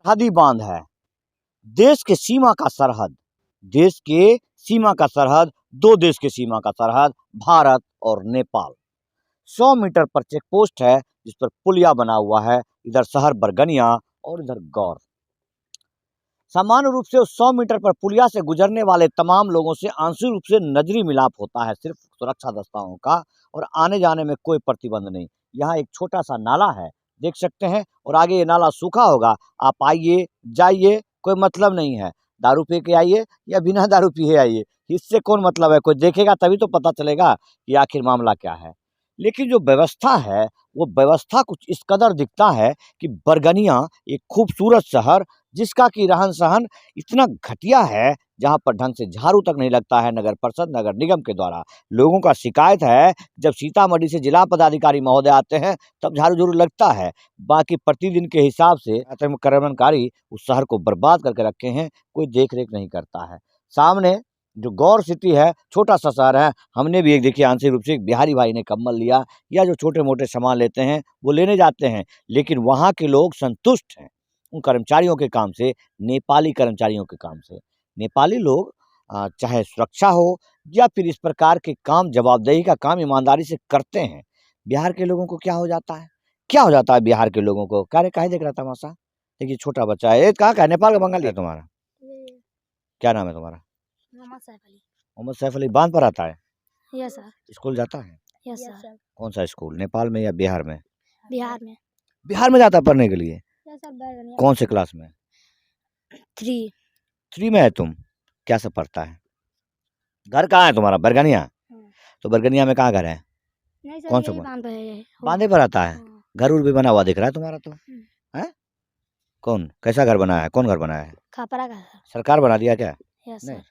सरहदी बांध है, देश के सीमा का सरहद, देश के सीमा का सरहद, दो देश के सीमा का सरहद, भारत और नेपाल। 100 मीटर पर चेक पोस्ट है जिस पर पुलिया बना हुआ है, इधर शहर बरगनिया और इधर गौर। सामान्य रूप से उस 100 मीटर पर पुलिया से गुजरने वाले तमाम लोगों से आंशिक रूप से नजरी मिलाप होता है, सिर्फ सुरक्षा दस्ताओं का, और आने जाने में कोई प्रतिबंध नहीं। यहाँ एक छोटा सा नाला है, देख सकते हैं, और आगे ये नाला सूखा होगा, आप आइए जाइए, कोई मतलब नहीं है। दारू पी के आइए या बिना दारू पिए आइए, इससे कौन मतलब है, कोई देखेगा तभी तो पता चलेगा कि आखिर मामला क्या है। लेकिन जो व्यवस्था है वो व्यवस्था कुछ इस कदर दिखता है कि बरगनिया एक खूबसूरत शहर जिसका कि रहन सहन इतना घटिया है, जहां पर ढंग से झाड़ू तक नहीं लगता है नगर परिषद नगर निगम के द्वारा। लोगों का शिकायत है जब सीतामढ़ी से जिला पदाधिकारी महोदय आते हैं तब झाड़ू जरूर लगता है, बाकी प्रतिदिन के हिसाब से अतिक्रमणकारी उस शहर को बर्बाद करके रखे हैं, कोई देख रेख नहीं करता है। सामने जो गौर सिटी है, छोटा सा शहर है, हमने भी एक देखिए आंशिक रूप से एक बिहारी भाई ने कम्बल लिया या जो छोटे मोटे सामान लेते हैं वो लेने जाते हैं, लेकिन वहाँ के लोग संतुष्ट हैं उन कर्मचारियों के काम से, नेपाली कर्मचारियों के काम से। नेपाली लोग चाहे सुरक्षा हो या फिर इस प्रकार के काम, जवाबदेही का काम ईमानदारी से करते हैं। बिहार के लोगों को क्या हो जाता है, क्या हो जाता है बिहार के लोगों को, काहे काहे देख रहा था तमाशा। देखिए छोटा बच्चा है, ये कहाँ का है, नेपाल का बंगाली है तुम्हारा, क्या नाम है तुम्हारा? मोहम्मद सैफ अली। मोहम्मद सैफ अली बांध पर आता है, यस सर। स्कूल जाता है? Yes sir. कौन सा स्कूल, नेपाल में या बिहार में? बिहार में। बिहार में जाता है पढ़ने के लिए? Yes sir. कौन से क्लास में? 3 में है तुम? क्या सब पढ़ता है? घर कहाँ है तुम्हारा? बरगनिया? तो बरगनिया में कहाँ घर है? नहीं सर, कौन सा यही बांध? बांध है। बांधे पर आता है? घर उर भी बना हुआ दिख रहा है तुम्हारा तो, है? कौन, कैसा घर बनाया है, कौन घर बनाया है? खापरा का सर। सरकार बना दिया क्या? यस नहीं, सर।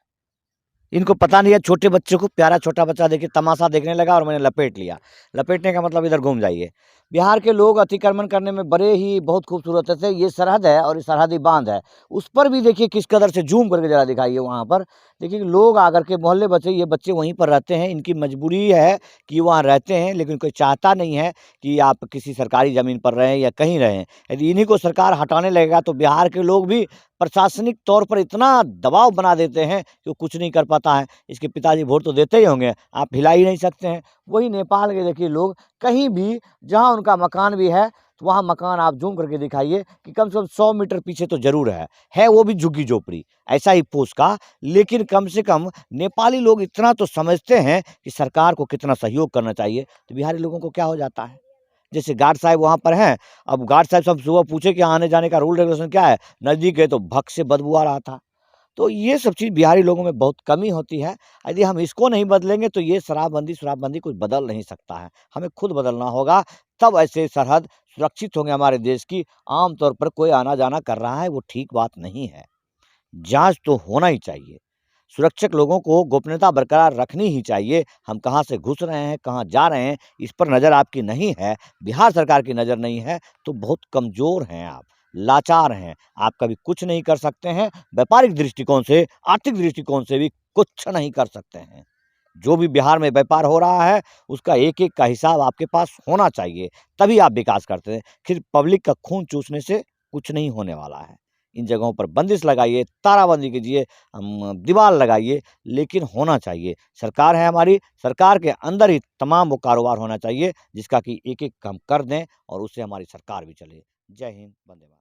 इनको पता नहीं है। छोटे बच्चे को, प्यारा छोटा बच्चा देखिए तमाशा देखने लगा और मैंने लपेट लिया। लपेटने का मतलब इधर घूम जाइए। बिहार के लोग अतिक्रमण करने में बड़े ही बहुत खूबसूरत थे। ये सरहद है और ये सरहदी बांध है, उस पर भी देखिए किस कदर से जूम करके जरा दिखाइए। वहाँ पर देखिए लोग आकर के, मोहल्ले बच्चे, ये बच्चे वहीं पर रहते हैं, इनकी मजबूरी है कि वहाँ रहते हैं, लेकिन कोई चाहता नहीं है कि आप किसी सरकारी ज़मीन पर रहें या कहीं रहें। यदि इन्हीं को सरकार हटाने लगेगा तो बिहार के लोग भी प्रशासनिक तौर पर इतना दबाव बना देते हैं कि वो कुछ नहीं कर पाता है। इसके पिताजी वोट तो देते ही होंगे, आप हिला ही नहीं सकते हैं। वही नेपाल के देखिए लोग, कहीं भी जहाँ उनका मकान भी है तो वहाँ मकान आप जूम करके दिखाइए कि कम से कम 100 मीटर पीछे तो जरूर है वो भी झुग्गी झोपड़ी, ऐसा ही पोस्ट का। लेकिन कम से कम नेपाली लोग इतना तो समझते हैं कि सरकार को कितना सहयोग करना चाहिए। तो बिहारी लोगों को क्या हो जाता है, जैसे गार्ड साहब वहाँ पर हैं, अब गार्ड साहब सब सुबह पूछे कि आने जाने का रूल रेगुलेशन क्या है, नज़दीक है तो भक से बदबू आ रहा था। तो ये सब चीज़ बिहारी लोगों में बहुत कमी होती है। यदि हम इसको नहीं बदलेंगे तो ये शराबबंदी कुछ बदल नहीं सकता है, हमें खुद बदलना होगा, तब ऐसे सरहद सुरक्षित होंगे हमारे देश की। आम तौर पर कोई आना जाना कर रहा है वो ठीक बात नहीं है, जाँच तो होना ही चाहिए। सुरक्षक लोगों को गोपनीयता बरकरार रखनी ही चाहिए। हम कहाँ से घुस रहे हैं, कहाँ जा रहे हैं, इस पर नज़र आपकी नहीं है, बिहार सरकार की नज़र नहीं है, तो बहुत कमज़ोर हैं आप, लाचार हैं, आप कभी कुछ नहीं कर सकते हैं। व्यापारिक दृष्टिकोण से, आर्थिक दृष्टिकोण से भी कुछ नहीं कर सकते हैं। जो भी बिहार में व्यापार हो रहा है उसका एक-एक का हिसाब आपके पास होना चाहिए, तभी आप विकास करते हैं। सिर्फ पब्लिक का खून चूसने से कुछ नहीं होने वाला है। इन जगहों पर बंदिश लगाइए, ताराबंदी कीजिए, दीवार लगाइए, लेकिन होना चाहिए। सरकार है हमारी, सरकार के अंदर ही तमाम वो कारोबार होना चाहिए जिसका कि एक-एक हम कर दें और उससे हमारी सरकार भी चले। जय हिंद, वंदे मातरम।